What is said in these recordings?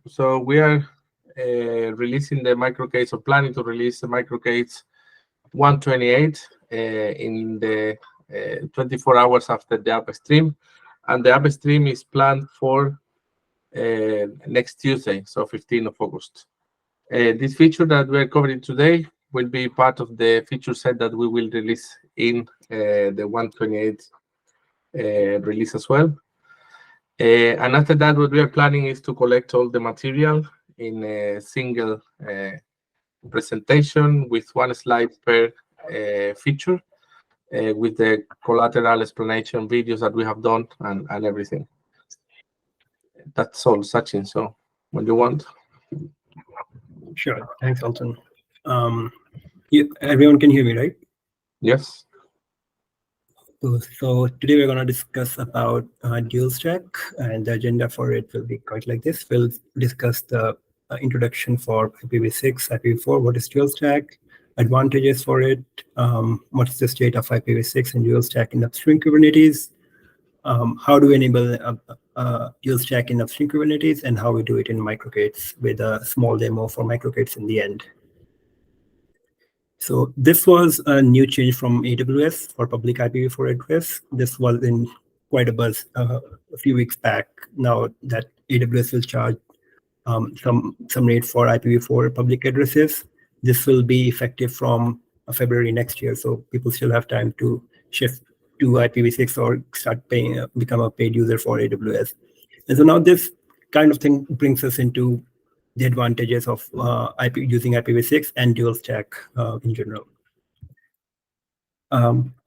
So we are releasing the microcase, or planning to release the microcase 128 in the 24 hours after the upstream, and the upstream is planned for next Tuesday, so 15th of August. This feature that we're covering today will be part of the feature set that we will release in the 128 release as well. And after that, what we are planning is to collect all the material in a single presentation with one slide per feature, with the collateral explanation videos that we have done and everything. That's all, Sachin. So what do you want? Sure. Thanks, Alton. Everyone can hear me, right? Yes. So today we're going to discuss about dual stack, and the agenda for it will be quite like this. We'll discuss the introduction for IPv6, IPv4, what is dual stack, advantages for it, what is the state of IPv6 and dual stack in upstream Kubernetes, how do we enable dual stack in upstream Kubernetes, and how we do it in microcades with a small demo for microcades in the end. So this was a new change from AWS for public IPv4 address. This was in quite a buzz a few weeks back. Now that AWS will charge some rate for IPv4 public addresses, this will be effective from February next year. So people still have time to shift to IPv6 or start paying, become a paid user for AWS. And so now this kind of thing brings us into the advantages of using IPv6 and dual stack in general.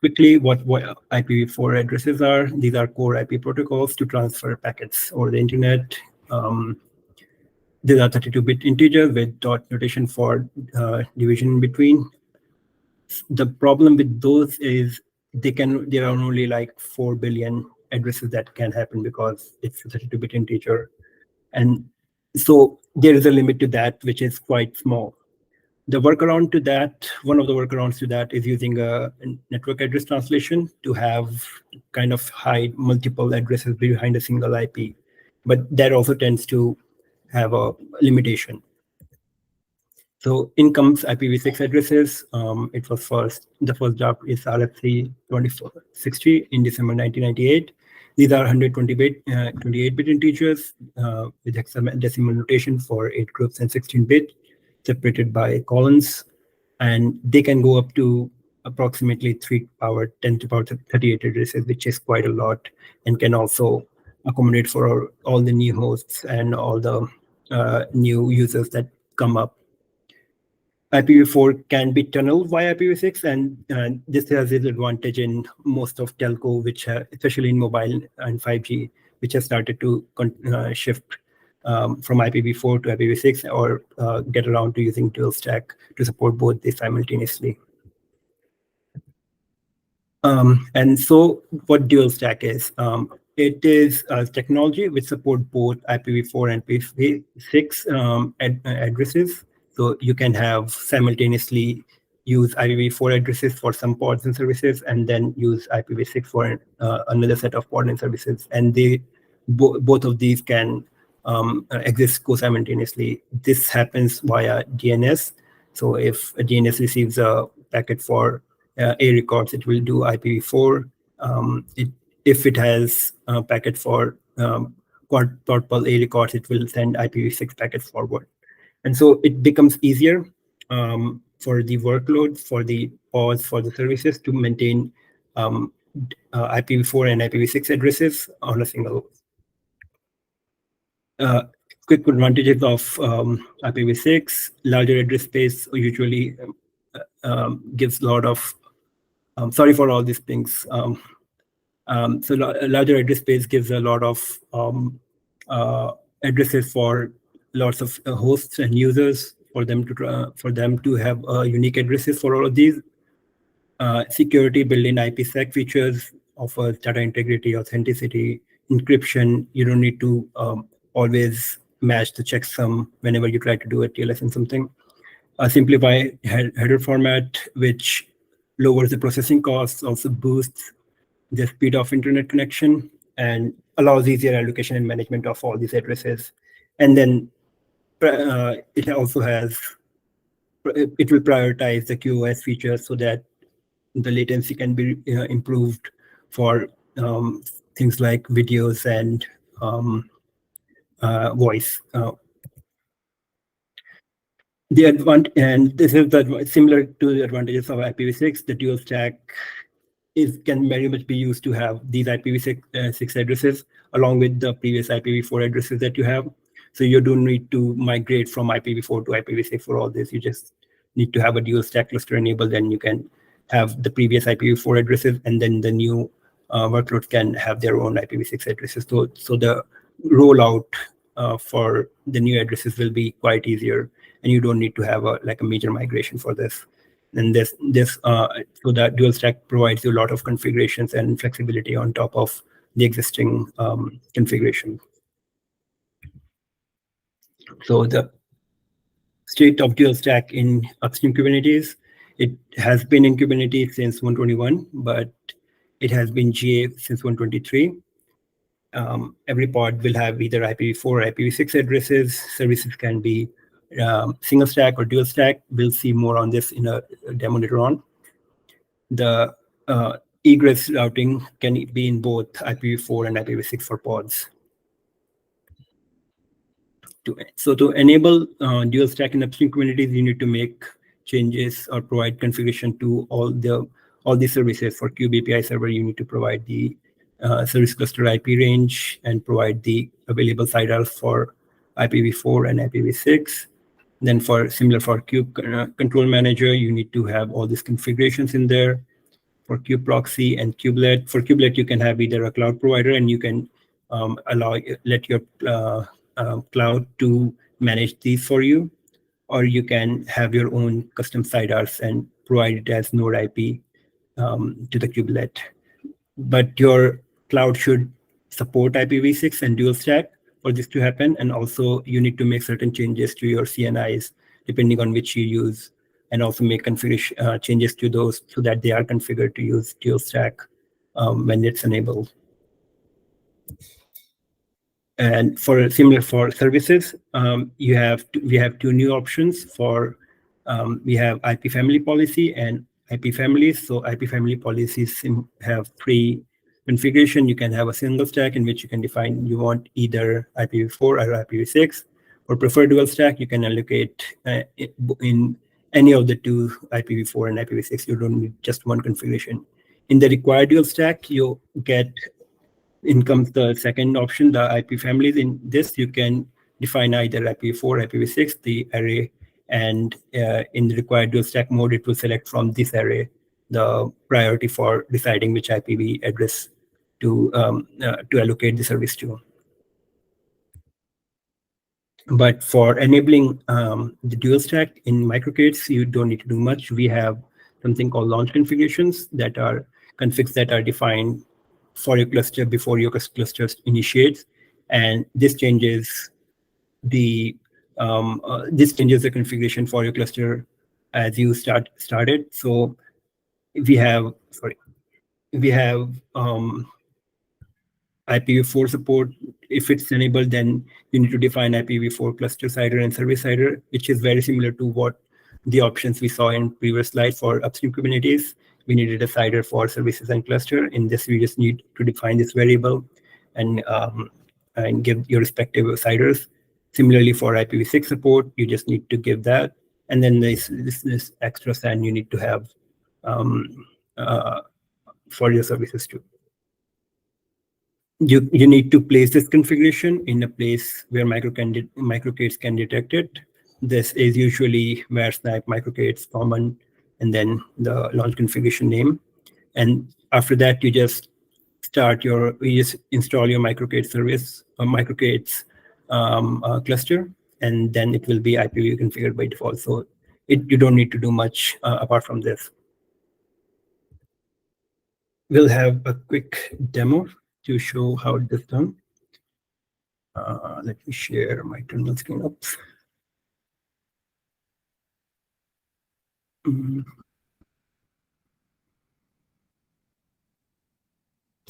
Quickly, what IPv4 addresses are. These are core IP protocols to transfer packets over the internet. These are 32-bit integers with dot notation for division in between. The problem with those is there are only like 4 billion addresses that can happen because it's a 32-bit integer. And so there is a limit to that, which is quite small. The workaround to that, one of the workarounds to that is using a network address translation to have kind of hide multiple addresses behind a single IP. But that also tends to have a limitation. So in comes IPv6 addresses. The first draft is RFC 2460 in December 1998. These are 128-bit integers with hexadecimal notation for 8 groups and 16-bit, separated by colons, and they can go up to approximately 3 to the power 10 to the power 38 addresses, which is quite a lot, and can also accommodate for all the new hosts and all the new users that come up. IPv4 can be tunneled via IPv6, and this has its advantage in most of telco, which especially in mobile and 5G, which has started to shift from IPv4 to IPv6 or get around to using dual stack to support both these simultaneously. And so what dual stack is? It is a technology which supports both IPv4 and IPv6 addresses. So you can have simultaneously use IPv4 addresses for some pods and services, and then use IPv6 for another set of pods and services. And both of these can exist co-simultaneously. This happens via DNS. So if a DNS receives a packet for A records, it will do IPv4. If it has a packet for quadruple A records, it will send IPv6 packets forward. And so it becomes easier for the workloads, for the pods, for the services to maintain IPv4 and IPv6 addresses on a single. Quick advantages of IPv6: larger address space usually gives a lot of. Sorry for all these things. So larger address space gives a lot of addresses for lots of hosts and users for them to have unique addresses for all of these. Security built-in IPsec features offers data integrity, authenticity, encryption. You don't need to always match the checksum whenever you try to do a TLS in something. A simplified header format, which lowers the processing costs, also boosts the speed of internet connection, and allows easier allocation and management of all these addresses. And then it also has, it will prioritize the QoS features so that the latency can be improved for things like videos and voice. And this is similar to the advantages of IPv6. The dual stack can very much be used to have these IPv6 addresses along with the previous IPv4 addresses that you have. So you don't need to migrate from IPv4 to IPv6 for all this. You just need to have a dual stack cluster enabled, and you can have the previous IPv4 addresses, and then the new workloads can have their own IPv6 addresses. So the rollout for the new addresses will be quite easier, and you don't need to have a major migration for this. And so that dual stack provides you a lot of configurations and flexibility on top of the existing configuration. So the state of dual stack in upstream Kubernetes, it has been in Kubernetes since 121, but it has been GA since 123. Every pod will have either IPv4 or IPv6 addresses. Services can be single stack or dual stack. We'll see more on this in a demo later on. The egress routing can be in both IPv4 and IPv6 for pods. So to enable dual stack in upstream Kubernetes, you need to make changes or provide configuration to all the services. For Kube API server, you need to provide the service cluster IP range and provide the available CIDRs for IPv4 and IPv6. Then similar for Kube control manager, you need to have all these configurations in there. For Kube proxy and kubelet, for kubelet, you can have either a cloud provider, and you can let your cloud to manage these for you, or you can have your own custom CIDRs and provide it as node IP to the kubelet. But your cloud should support IPv6 and dual stack for this to happen. And also you need to make certain changes to your CNIs depending on which you use, and also make configuration changes to those so that they are configured to use dual stack when it's enabled. And similar for services, we have two new options for we have IP family policy and IP families. So IP family policies have three configuration. You can have a single stack in which you can define you want either IPv4 or IPv6, or prefer dual stack. You can allocate in any of the two IPv4 and IPv6. You don't need just one configuration. In the required dual stack, you get comes the second option, the IP families. In this, you can define either IPv4, IPv6, the array, and in the required dual stack mode, it will select from this array the priority for deciding which IPv address to allocate the service to. But for enabling the dual stack in microkits, you don't need to do much. We have something called launch configurations that are configs that are defined for your cluster before your cluster initiates, and this changes the configuration for your cluster as you started. So we have IPv4 support. If it's enabled, then you need to define IPv4 cluster CIDR and service CIDR, which is very similar to what the options we saw in previous slide for upstream Kubernetes. We needed a CIDR for services and cluster. In this, we just need to define this variable and give your respective CIDRs. Similarly, for IPv6 support, you just need to give that. And then this extra SAN you need to have for your services too. You need to place this configuration in a place where microkits can detect it. This is usually where snipe microkits common, and then the launch configuration name. And after that, you just install your microkit service or microkits cluster, and then it will be IPv configured by default. So you don't need to do much apart from this. We'll have a quick demo to show how it is done. Let me share my terminal screen up.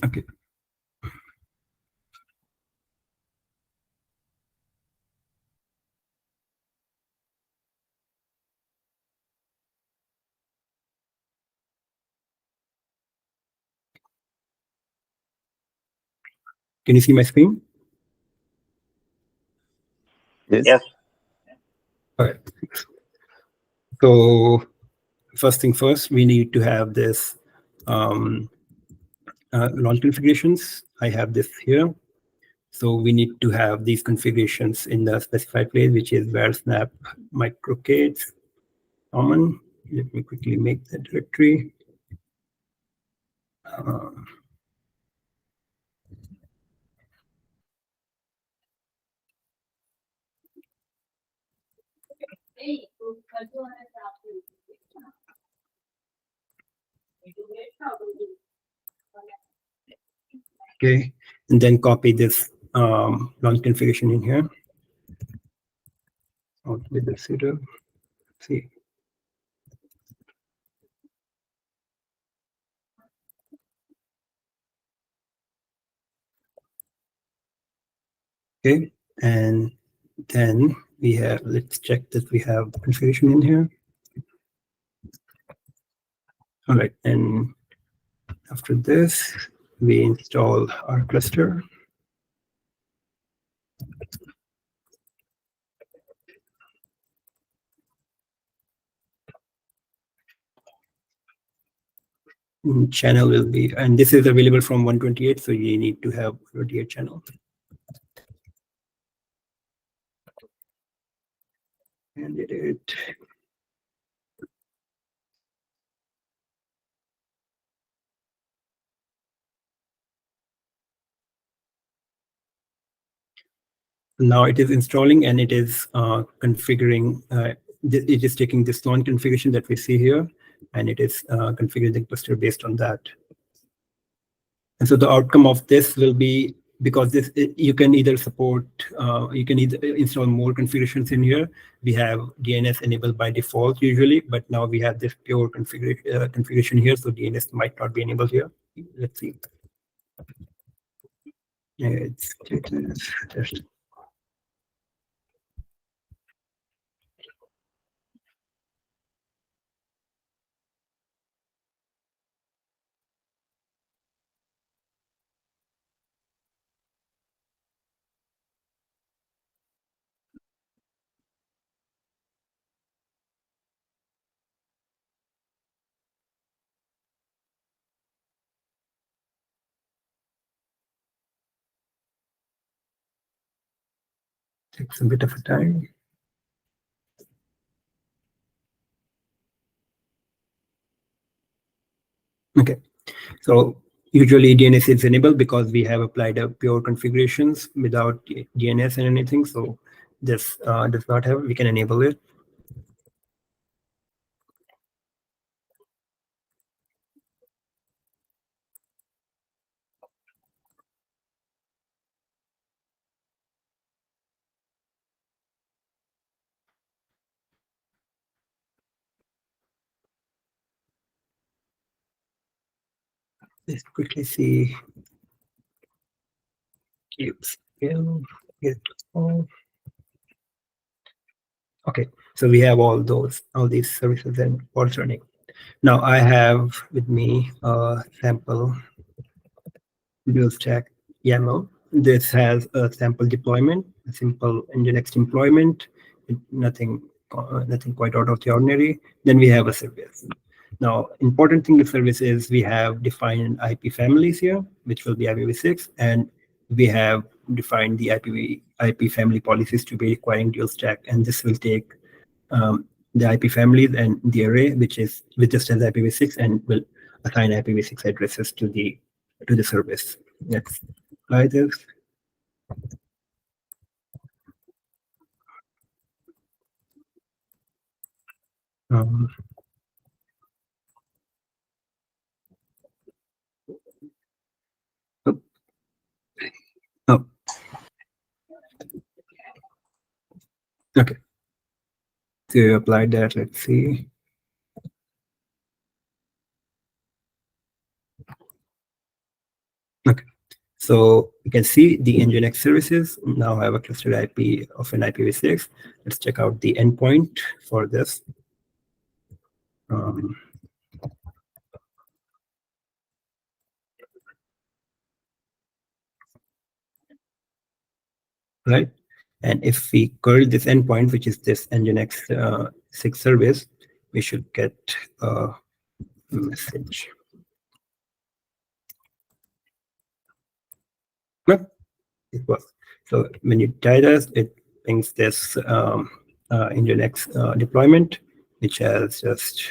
Okay. Can you see my screen? Yes. All right. So first thing first, we need to have this launch configurations. I have this here. So we need to have these configurations in the specified place, which is where snap microcates common. Let me quickly make that directory. Okay, and then copy this launch configuration in here. Out with the sudo. See. Okay, and then we have, let's check that we have configuration in here. All right, and after this, we install our cluster. Channel will be, and this is available from 128, so you need to have 28 channel. And it. Now it is installing and it is configuring, it is taking this launch configuration that we see here, and it is configuring the cluster based on that. And so the outcome of this will be, because this, you can either support, you can either install more configurations in here. We have DNS enabled by default usually, but now we have this pure configuration here, so DNS might not be enabled here. Let's see. It's just. Takes a bit of a time. Okay, so usually DNS is enabled because we have applied a pure configurations without DNS and anything. So this does not have, we can enable it. Let's quickly see. Get all. Okay, so we have all these services and pods running. Now I have with me a sample dual stack YAML. This has a sample deployment, a simple Nginx deployment, nothing quite out of the ordinary. Then we have a service. Now, important thing with service is we have defined IP families here, which will be IPv6, and we have defined the IP family policies to be requiring dual stack, and this will take the IP families and the array, which just has IPv6, and will assign IPv6 addresses to the service. Let's apply this. Oh. Oh. Okay. To apply that, let's see. Okay. So you can see the Nginx services now have a clustered IP of an IPv6. Let's check out the endpoint for this. right? And if we curl this endpoint, which is this Nginx 6 service, we should get a message. No, it was. So when you tie this, it brings this Nginx deployment, which has just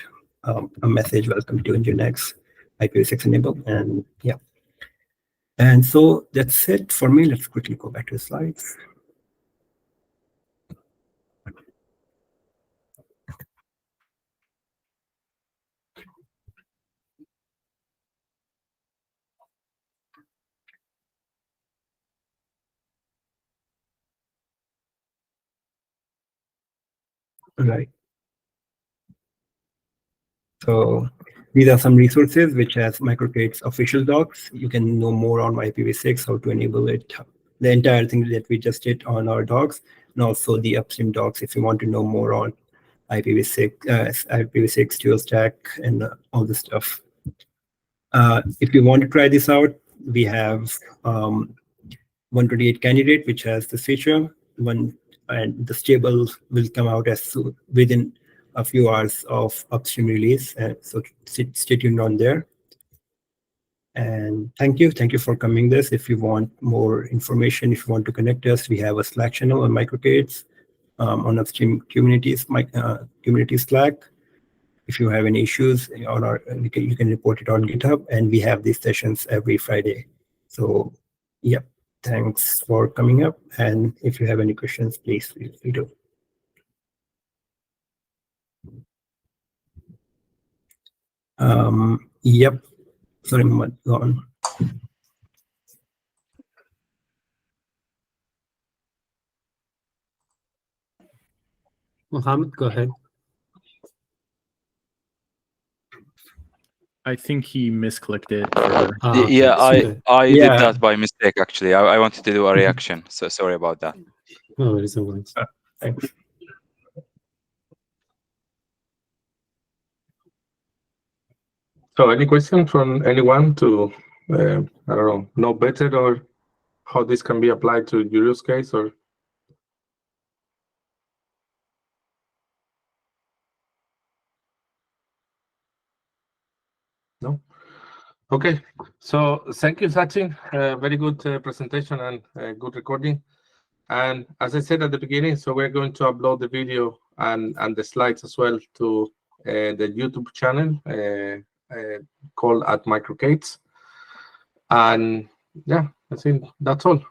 a message, welcome to Nginx IPv6 enable, and yeah. And so that's it for me. Let's quickly go back to the slides. Right. So these are some resources which has microcreate's official docs. You can know more on IPv6, how to enable it, the entire thing that we just did on our docs, and also the upstream docs if you want to know more on IPv6 dual stack, and all this stuff. If you want to try this out, we have 128 candidate, which has this feature. And the stable will come out as soon within a few hours of upstream release. So stay tuned on there. And thank you for coming this. If you want more information, if you want to connect us, we have a Slack channel on microcreates on upstream communities, community Slack. If you have any issues on our, you can report it on GitHub, and we have these sessions every Friday. So, yep. Thanks for coming up. And if you have any questions, please feel free to. Yep. Sorry, Mohammed, go on. Mohammed, go ahead. I think he misclicked it. Yeah, okay. I did that by mistake, actually. I wanted to do a reaction, so sorry about that. No worries, no worries. Thanks. So any questions from anyone to, I don't know better or how this can be applied to your use case, or? No? Okay, so thank you, Sachin. Very good presentation and good recording. And as I said at the beginning, so we're going to upload the video and the slides as well to the YouTube channel called @microcreates. And yeah, I think that's all.